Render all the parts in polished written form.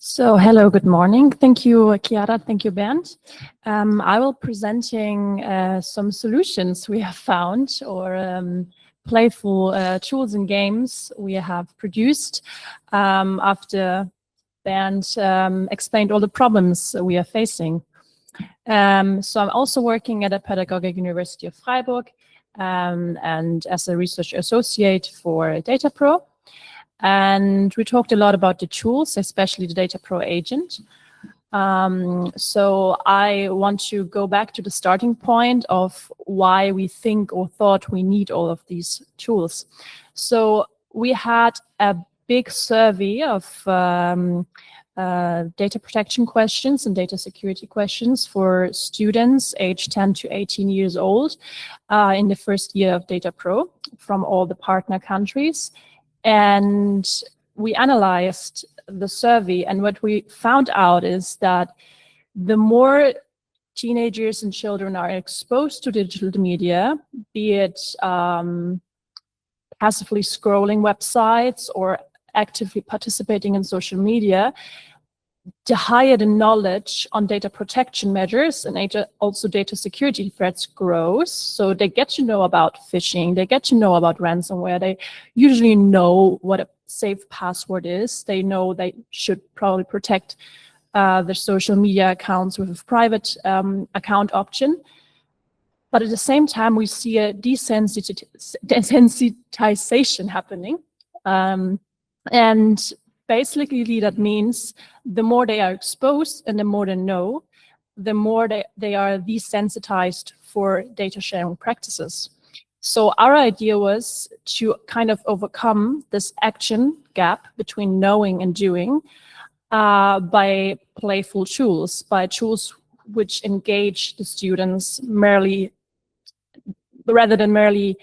So, hello, good morning. Thank you, Chiara. Thank you, Bernd. I will presenting some solutions we have found or playful tools and games we have produced after Bernd explained all the problems we are facing. So I'm also working at a pedagogic university of Freiburg and as a research associate for DataPro. And we talked a lot about the tools, especially the DataPro agent. So I want to go back to the starting point of why we think or thought we need all of these tools. So we had a big survey of data protection questions and data security questions for students aged 10 to 18 years old in the first year of DataPro from all the partner countries. And we analyzed the survey, and what we found out is that the more teenagers and children are exposed to digital media, be it passively scrolling websites or actively participating in social media, the higher the knowledge on data protection measures and also data security threats grows. So they get to know about phishing, they get to know about ransomware, they usually know what a safe password is, they know they should probably protect their social media accounts with a private account option. But at the same time, we see a desensitization happening. And basically, that means the more they are exposed and the more they know, the more they are desensitized for data sharing practices. So our idea was to kind of overcome this action gap between knowing and doing by playful tools, by tools which engage the students rather than merely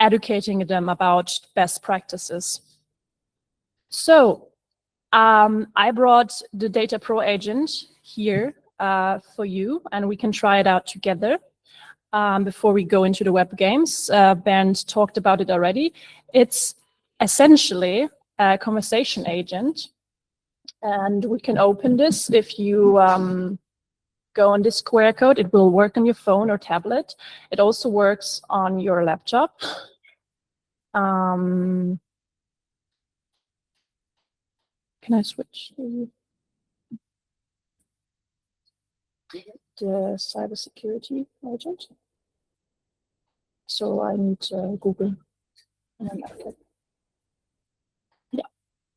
educating them about best practices. So I brought the DataPro agent here for you, and we can try it out together before we go into the web games. Bernd talked about it already. It's essentially a conversation agent, and we can open this. If you go on this QR code, it will work on your phone or tablet. It also works on your laptop. Can I switch to the cybersecurity agent? So I need Google. And okay. Yeah.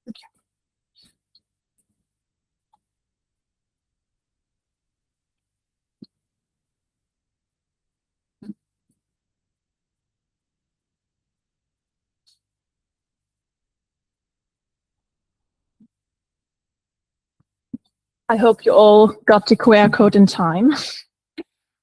Okay. I hope you all got the QR code in time.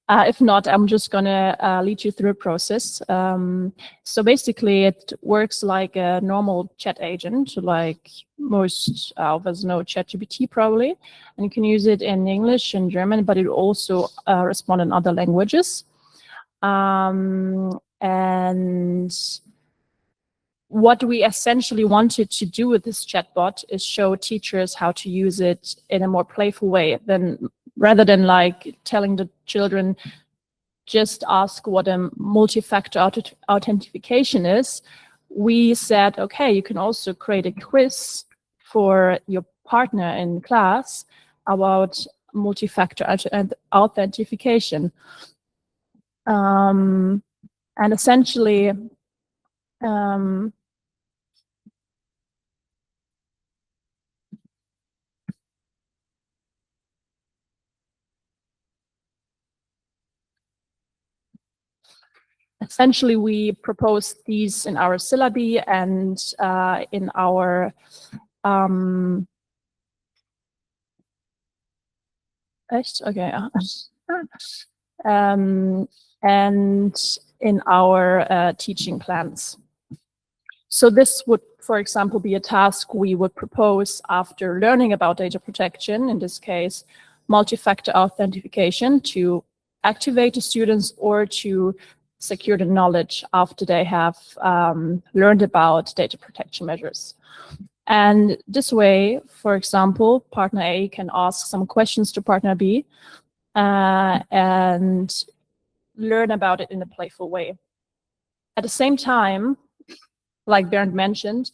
If not, I'm just gonna lead you through a process. So basically, it works like a normal chat agent, like most of us know ChatGPT probably, and you can use it in English and German, but it also responds in other languages. And what we essentially wanted to do with this chatbot is show teachers how to use it in a more playful way rather than like telling the children just ask what a multi-factor authentication is. We said, okay, you can also create a quiz for your partner in class about multi-factor authentication. And essentially, we propose these in our syllabi and in our and in our teaching plans. So this would, for example, be a task we would propose after learning about data protection, in this case, multi-factor authentication, to activate the students or to secure the knowledge after they have learned about data protection measures. And this way, for example, partner A can ask some questions to partner B and learn about it in a playful way. At the same time, like Bernd mentioned,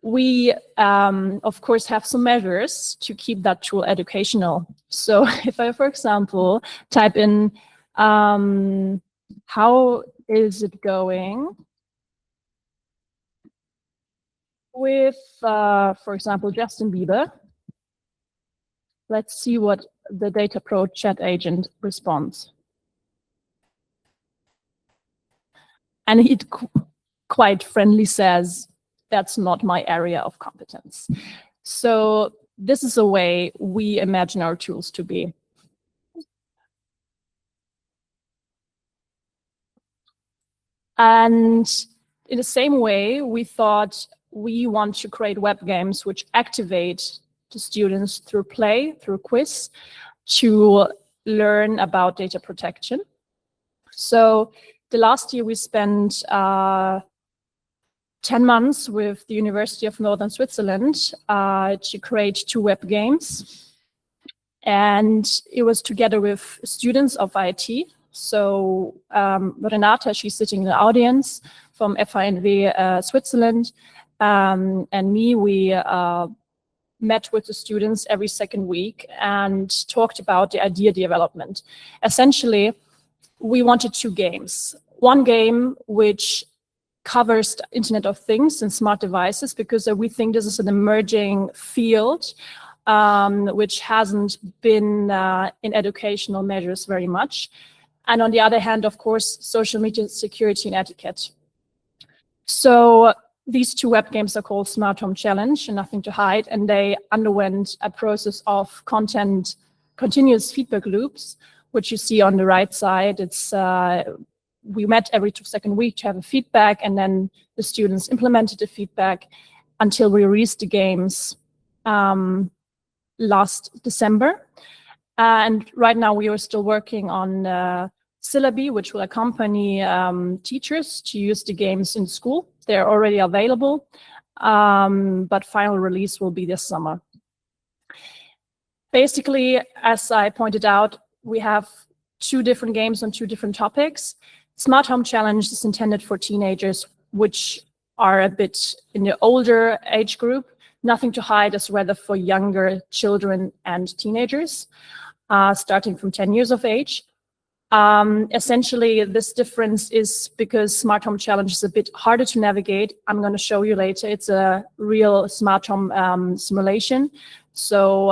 we, of course, have some measures to keep that tool educational. So if I, for example, type in, how is it going with, for example, Justin Bieber, let's see what the DataPro chat agent responds. And it quite friendly says, that's not my area of competence. So this is a way we imagine our tools to be. And in the same way, we thought we want to create web games which activate the students through play, through quiz, to learn about data protection. So the last year we spent 10 months with the University of Northern Switzerland to create 2 web games. And it was together with students of IT. So Renata, she's sitting in the audience from FINW Switzerland. And me, we met with the students every second week and talked about the idea development. Essentially, we wanted 2 games. One game which covers the Internet of Things and smart devices, because we think this is an emerging field which hasn't been in educational measures very much. And on the other hand, of course, social media security and etiquette. So these 2 web games are called Smart Home Challenge and Nothing to Hide, and they underwent a process of continuous feedback loops, which you see on the right side. It's we met every second week to have a feedback, and then the students implemented the feedback until we released the games last December. And right now we are still working on syllabi, which will accompany teachers to use the games in school. They're already available, but final release will be this summer. Basically, as I pointed out, we have 2 different games on 2 different topics. Smart Home Challenge is intended for teenagers, which are a bit in the older age group. Nothing to Hide is rather for younger children and teenagers, starting from 10 years of age. Essentially, this difference is because Smart Home Challenge is a bit harder to navigate. I'm going to show you later. It's a real smart home simulation. So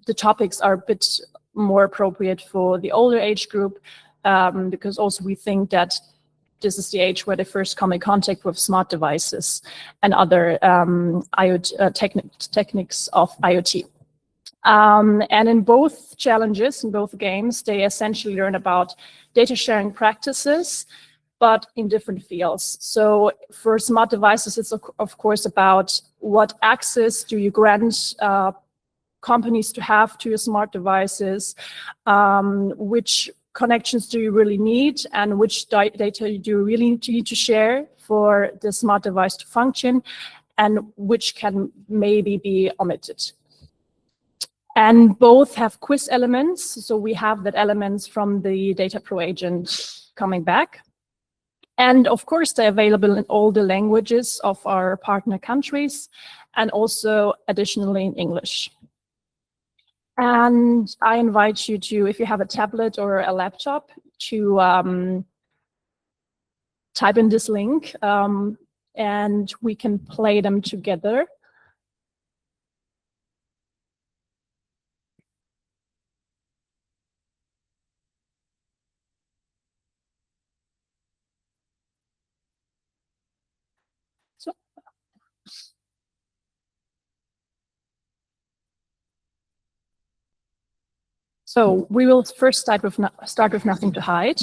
the topics are a bit more appropriate for the older age group, because also we think that this is the age where they first come in contact with smart devices and other IoT, techniques of IoT. And in both challenges, in both games, they essentially learn about data sharing practices, but in different fields. So for smart devices, it's of course about what access do you grant companies to have to your smart devices, which connections do you really need, and which data do you really need to share for the smart device to function, and which can maybe be omitted. And both have quiz elements. So we have that elements from the DataPro agent coming back. And of course, they're available in all the languages of our partner countries, and also additionally in English. And I invite you to, if you have a tablet or a laptop, to type in this link, and we can play them together. So we will first start with Nothing to Hide.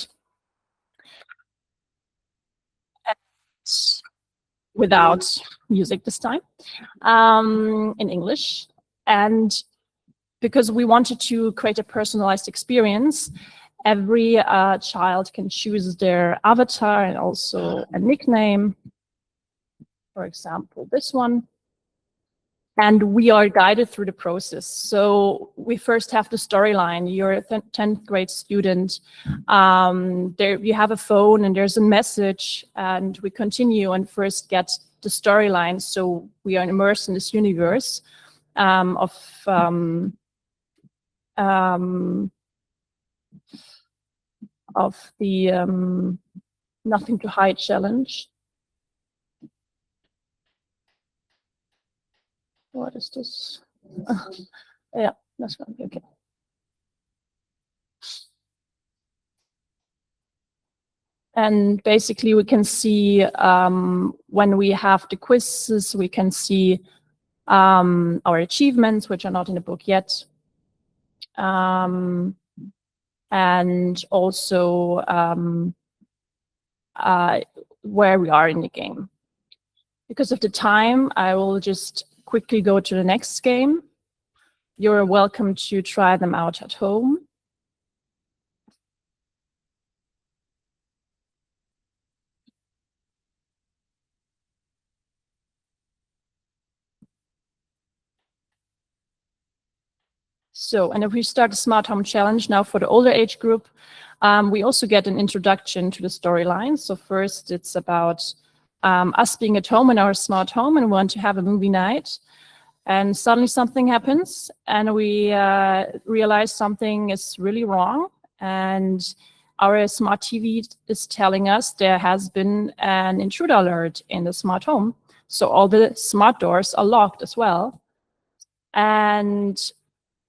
Without music this time, in English. And because we wanted to create a personalized experience, every child can choose their avatar and also a nickname. For example, this one. And we are guided through the process. So we first have the storyline. You're a 10th grade student. There you have a phone and there's a message, and we continue and first get the storyline. So we are immersed in this universe of the Nothing to Hide challenge. What is this? Yeah, that's going to be okay. And basically, we can see when we have the quizzes, we can see our achievements, which are not in the book yet. And also where we are in the game. Because of the time, I will just quickly go to the next game. You're welcome to try them out at home. So, and if we start the Smart Home Challenge now for the older age group, we also get an introduction to the storyline. So first, it's about us being at home in our smart home and want to have a movie night. And suddenly something happens and we realize something is really wrong. And our smart TV is telling us there has been an intruder alert in the smart home. So all the smart doors are locked as well. And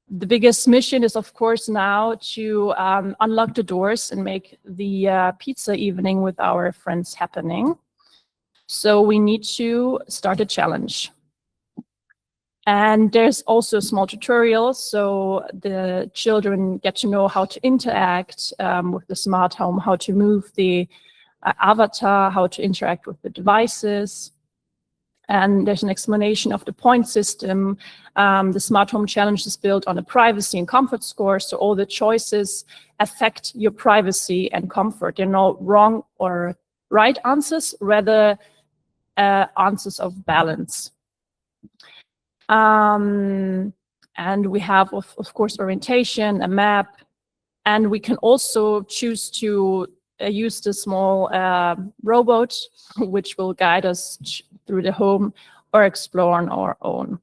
the biggest mission is, of course, now to unlock the doors and make the pizza evening with our friends happening. So we need to start a challenge. And there's also a small tutorial, so the children get to know how to interact with the smart home, how to move the avatar, how to interact with the devices. And there's an explanation of the point system. The Smart Home Challenge is built on a privacy and comfort score, so all the choices affect your privacy and comfort. There are no wrong or right answers, rather answers of balance. And we have, of course, orientation, a map, and we can also choose to use the small robot, which will guide us through the home or explore on our own.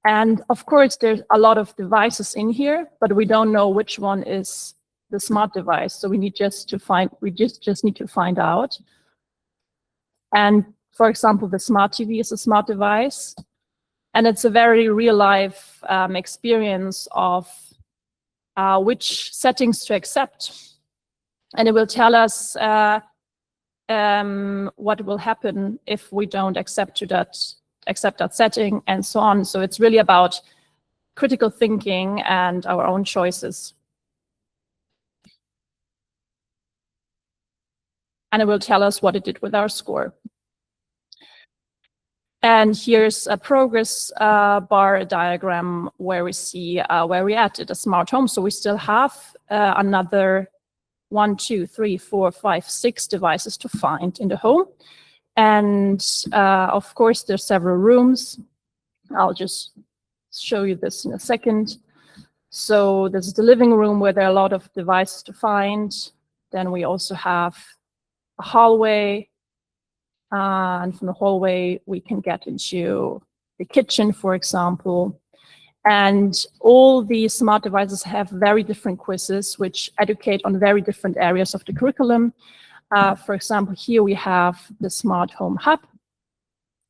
And of course, there's a lot of devices in here, but we don't know which one is the smart device. So we need just need to find out. And for example, the smart TV is a smart device, and it's a very real life experience of which settings to accept. And it will tell us what will happen if we don't accept that setting and so on. So it's really about critical thinking and our own choices. And it will tell us what it did with our score. And here's a progress bar diagram where we see where we're at a smart home. So we still have another 1, 2, 3, 4, 5, 6 devices to find in the home. And of course, there's several rooms. I'll just show you this in a second. So this is the living room where there are a lot of devices to find. Then we also have a hallway. And from the hallway, we can get into the kitchen, for example. And all these smart devices have very different quizzes, which educate on very different areas of the curriculum. For example, here we have the Smart Home Hub.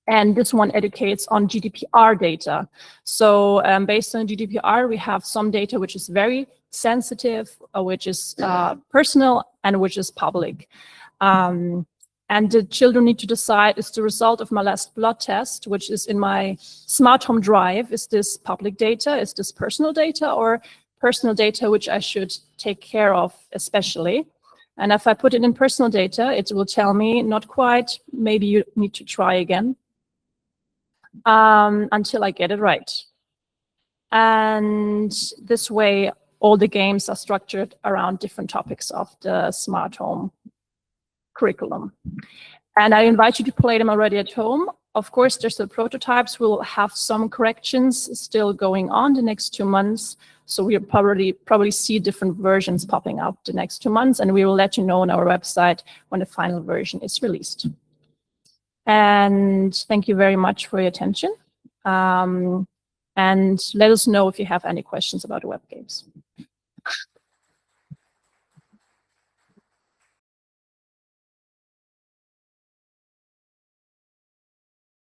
And this one educates on GDPR data. So based on GDPR, we have some data which is very sensitive, which is personal, and which is public. And the children need to decide, is the result of my last blood test, which is in my smart home drive, is this public data, is this personal data, or personal data which I should take care of especially? And if I put it in personal data, it will tell me, not quite, maybe you need to try again, until I get it right. And this way, all the games are structured around different topics of the smart home curriculum. And I invite you to play them already at home. Of course, they're still prototypes. We'll have some corrections still going on the next 2 months. So we'll probably see different versions popping up the next 2 months, and we will let you know on our website when the final version is released. And thank you very much for your attention. And let us know if you have any questions about Webgames.